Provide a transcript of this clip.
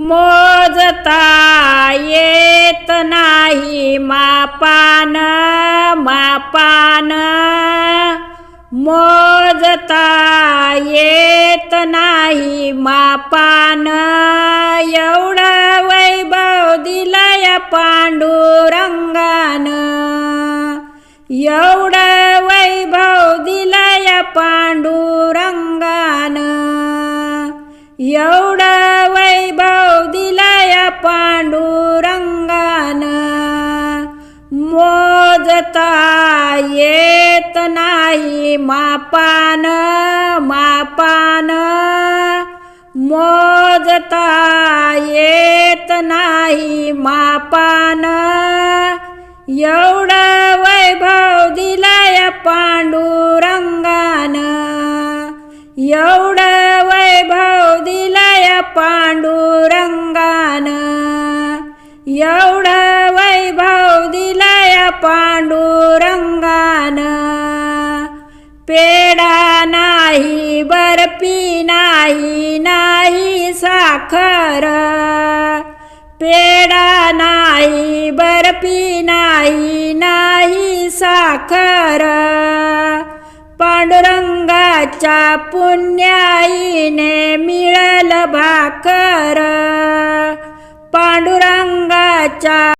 मोजता येत नाही मापान मापान, मोजता येत नाही मापान, एवढं वैभव दिलंय पांडुरंगान, एवढं वैभव दिलंय पांडुरंगान, एवढं वैभव दिलंय पांडुरंगान, मोजता येत नाही मापान मापान, मोजता येत नाही मापान, एवढं वैभव दिलंय पांडुरंगान, एवढं वैभव दिलंय पांडुरंगान, एवढं वैभव दिलंय पांडुरंगान, पेढा नाही बर्फी नाही नाही साखर, पेढा नाही बर्फी नाही नाही साखर, पांडुरंगाच्या पुण्याईने मिळल भाकर, पांडुरंगाच्या